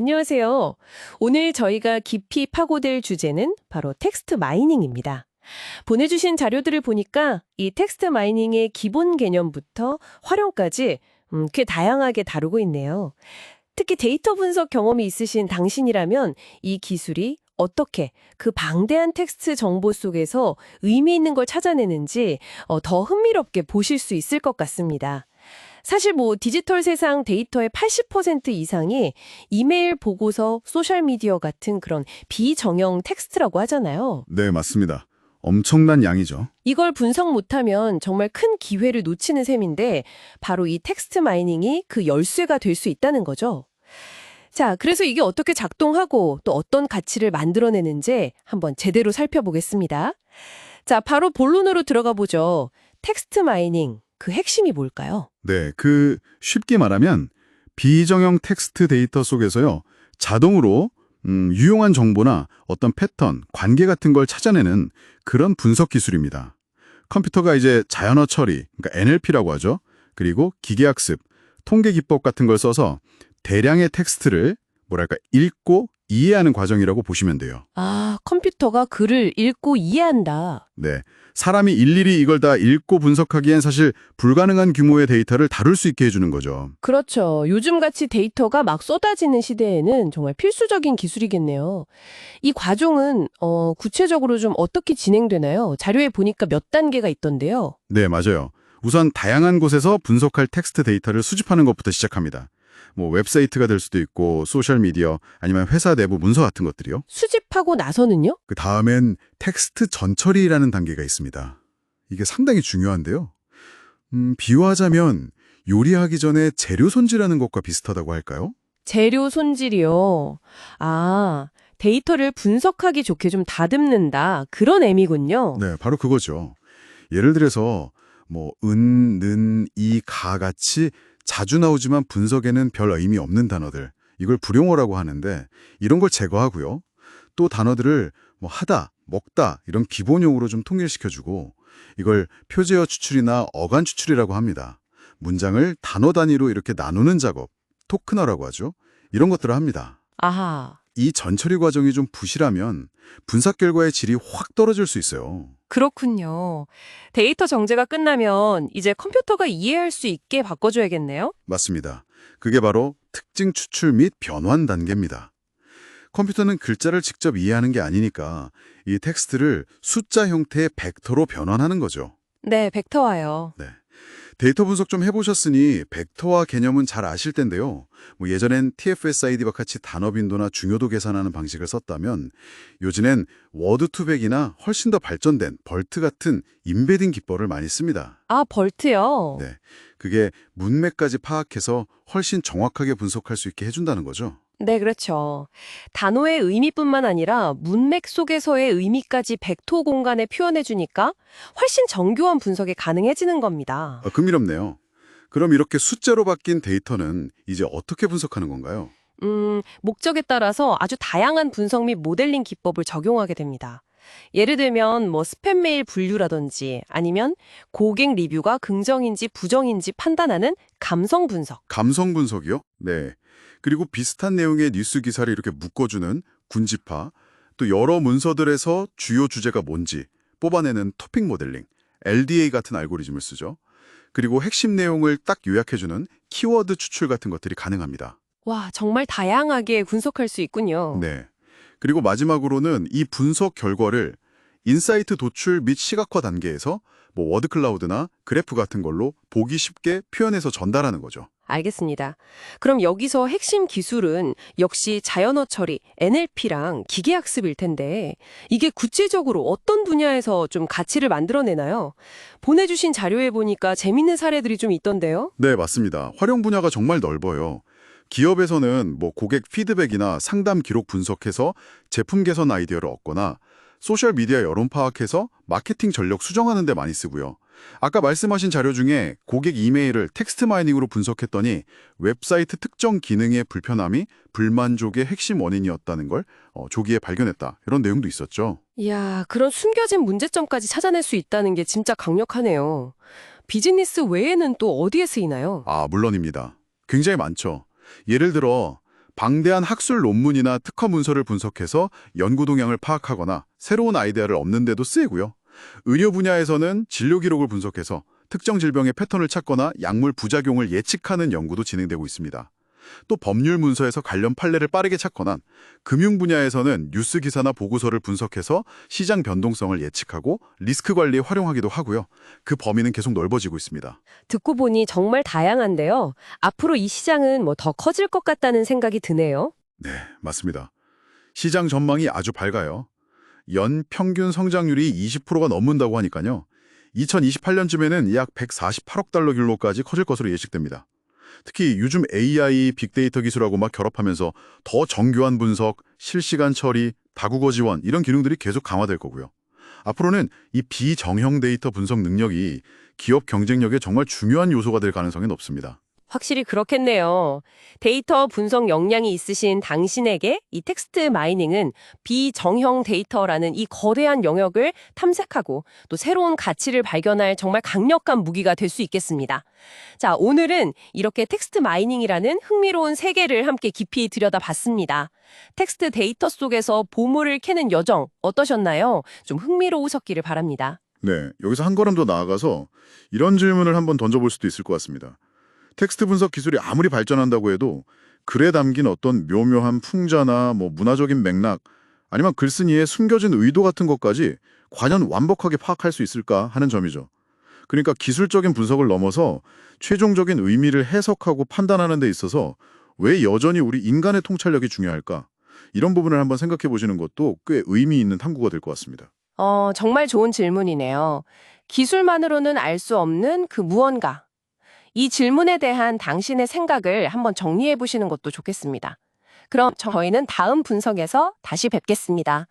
안녕하세요. 오늘 저희가 깊이 파고들 주제는 바로 텍스트 마이닝입니다. 보내주신 자료들을 보니까 이 텍스트 마이닝의 기본 개념부터 활용까지 꽤 다양하게 다루고 있네요. 특히 데이터 분석 경험이 있으신 당신이라면 이 기술이 어떻게 그 방대한 텍스트 정보 속에서 의미 있는 걸 찾아내는지 더 흥미롭게 보실 수 있을 것 같습니다. 사실 디지털 세상 데이터의 80% 이상이 이메일, 보고서, 소셜미디어 같은 그런 비정형 텍스트라고 하잖아요. 네, 맞습니다. 엄청난 양이죠. 이걸 분석 못하면 정말 큰 기회를 놓치는 셈인데 바로 이 텍스트 마이닝이 그 열쇠가 될 수 있다는 거죠. 자, 그래서 이게 어떻게 작동하고 또 어떤 가치를 만들어내는지 한번 제대로 살펴보겠습니다. 자, 바로 본론으로 들어가 보죠. 텍스트 마이닝, 그 핵심이 뭘까요? 네, 쉽게 말하면 비정형 텍스트 데이터 속에서요, 자동으로 유용한 정보나 어떤 패턴, 관계 같은 걸 찾아내는 그런 분석 기술입니다. 컴퓨터가 이제 자연어 처리, 그러니까 NLP라고 하죠. 그리고 기계학습, 통계 기법 같은 걸 써서 대량의 텍스트를 읽고 이해하는 과정이라고 보시면 돼요. 아, 컴퓨터가 글을 읽고 이해한다. 네, 사람이 일일이 이걸 다 읽고 분석하기엔 사실 불가능한 규모의 데이터를 다룰 수 있게 해주는 거죠. 그렇죠. 요즘같이 데이터가 막 쏟아지는 시대에는 정말 필수적인 기술이겠네요. 이 과정은 구체적으로 좀 어떻게 진행되나요? 자료에 보니까 몇 단계가 있던데요. 네, 맞아요. 우선 다양한 곳에서 분석할 텍스트 데이터를 수집하는 것부터 시작합니다. 웹사이트가 될 수도 있고 소셜미디어 아니면 회사 내부 문서 같은 것들이요. 수집하고 나서는요? 그 다음엔 텍스트 전처리라는 단계가 있습니다. 이게 상당히 중요한데요. 비유하자면 요리하기 전에 재료 손질하는 것과 비슷하다고 할까요? 재료 손질이요. 아, 데이터를 분석하기 좋게 좀 다듬는다. 그런 의미군요. 네, 바로 그거죠. 예를 들어서 은, 는, 이, 가 같이 자주 나오지만 분석에는 별 의미 없는 단어들, 이걸 불용어라고 하는데 이런 걸 제거하고요. 또 단어들을 하다, 먹다 이런 기본용으로 좀 통일시켜주고 이걸 표제어 추출이나 어간 추출이라고 합니다. 문장을 단어 단위로 이렇게 나누는 작업, 토크너라고 하죠. 이런 것들을 합니다. 아하. 이 전처리 과정이 좀 부실하면 분석 결과의 질이 확 떨어질 수 있어요. 그렇군요. 데이터 정제가 끝나면 이제 컴퓨터가 이해할 수 있게 바꿔줘야겠네요? 맞습니다. 그게 바로 특징 추출 및 변환 단계입니다. 컴퓨터는 글자를 직접 이해하는 게 아니니까 이 텍스트를 숫자 형태의 벡터로 변환하는 거죠. 네, 벡터화요. 네. 데이터 분석 좀 해보셨으니 벡터화 개념은 잘 아실 텐데요. 예전엔 TF-SID와 같이 단어 빈도나 중요도 계산하는 방식을 썼다면 요즘엔 워드2백이나 훨씬 더 발전된 벌트 같은 임베딩 기법을 많이 씁니다. 아, 벌트요? 네, 그게 문맥까지 파악해서 훨씬 정확하게 분석할 수 있게 해준다는 거죠. 네, 그렇죠. 단어의 의미뿐만 아니라 문맥 속에서의 의미까지 벡터 공간에 표현해주니까 훨씬 정교한 분석이 가능해지는 겁니다. 흥미롭네요. 그럼 이렇게 숫자로 바뀐 데이터는 이제 어떻게 분석하는 건가요? 목적에 따라서 아주 다양한 분석 및 모델링 기법을 적용하게 됩니다. 예를 들면 스팸 메일 분류라든지 아니면 고객 리뷰가 긍정인지 부정인지 판단하는 감성 분석. 감성 분석이요? 네. 그리고 비슷한 내용의 뉴스 기사를 이렇게 묶어주는 군집화, 또 여러 문서들에서 주요 주제가 뭔지 뽑아내는 토픽 모델링, LDA 같은 알고리즘을 쓰죠. 그리고 핵심 내용을 딱 요약해주는 키워드 추출 같은 것들이 가능합니다. 와, 정말 다양하게 분석할 수 있군요. 네. 그리고 마지막으로는 이 분석 결과를 인사이트 도출 및 시각화 단계에서 워드 클라우드나 그래프 같은 걸로 보기 쉽게 표현해서 전달하는 거죠. 알겠습니다. 그럼 여기서 핵심 기술은 역시 자연어 처리, NLP랑 기계학습일 텐데 이게 구체적으로 어떤 분야에서 좀 가치를 만들어내나요? 보내주신 자료에 보니까 재밌는 사례들이 좀 있던데요? 네, 맞습니다. 활용 분야가 정말 넓어요. 기업에서는 고객 피드백이나 상담 기록 분석해서 제품 개선 아이디어를 얻거나 소셜미디어 여론 파악해서 마케팅 전력 수정하는 데 많이 쓰고요. 아까 말씀하신 자료 중에 고객 이메일을 텍스트 마이닝으로 분석했더니 웹사이트 특정 기능의 불편함이 불만족의 핵심 원인이었다는 걸 조기에 발견했다. 이런 내용도 있었죠. 이야, 그런 숨겨진 문제점까지 찾아낼 수 있다는 게 진짜 강력하네요. 비즈니스 외에는 또 어디에 쓰이나요? 물론입니다. 굉장히 많죠. 예를 들어 방대한 학술 논문이나 특허 문서를 분석해서 연구 동향을 파악하거나 새로운 아이디어를 얻는 데도 쓰이고요. 의료 분야에서는 진료 기록을 분석해서 특정 질병의 패턴을 찾거나 약물 부작용을 예측하는 연구도 진행되고 있습니다. 또 법률 문서에서 관련 판례를 빠르게 찾거나 금융 분야에서는 뉴스 기사나 보고서를 분석해서 시장 변동성을 예측하고 리스크 관리에 활용하기도 하고요. 그 범위는 계속 넓어지고 있습니다. 듣고 보니 정말 다양한데요. 앞으로 이 시장은 더 커질 것 같다는 생각이 드네요. 네, 맞습니다. 시장 전망이 아주 밝아요. 연 평균 성장률이 20%가 넘는다고 하니까요. 2028년쯤에는 약 148억 달러 규모까지 커질 것으로 예측됩니다. 특히 요즘 AI, 빅데이터 기술하고 막 결합하면서 더 정교한 분석, 실시간 처리, 다국어 지원 이런 기능들이 계속 강화될 거고요. 앞으로는 이 비정형 데이터 분석 능력이 기업 경쟁력에 정말 중요한 요소가 될 가능성이 높습니다. 확실히 그렇겠네요. 데이터 분석 역량이 있으신 당신에게 이 텍스트 마이닝은 비정형 데이터라는 이 거대한 영역을 탐색하고 또 새로운 가치를 발견할 정말 강력한 무기가 될 수 있겠습니다. 자, 오늘은 이렇게 텍스트 마이닝이라는 흥미로운 세계를 함께 깊이 들여다봤습니다. 텍스트 데이터 속에서 보물을 캐는 여정 어떠셨나요? 좀 흥미로우셨기를 바랍니다. 네, 여기서 한 걸음 더 나아가서 이런 질문을 한번 던져볼 수도 있을 것 같습니다. 텍스트 분석 기술이 아무리 발전한다고 해도 글에 담긴 어떤 묘묘한 풍자나 문화적인 맥락 아니면 글쓴이의 숨겨진 의도 같은 것까지 과연 완벽하게 파악할 수 있을까 하는 점이죠. 그러니까 기술적인 분석을 넘어서 최종적인 의미를 해석하고 판단하는 데 있어서 왜 여전히 우리 인간의 통찰력이 중요할까? 이런 부분을 한번 생각해 보시는 것도 꽤 의미 있는 탐구가 될 것 같습니다. 정말 좋은 질문이네요. 기술만으로는 알 수 없는 그 무언가. 이 질문에 대한 당신의 생각을 한번 정리해 보시는 것도 좋겠습니다. 그럼 저희는 다음 분석에서 다시 뵙겠습니다.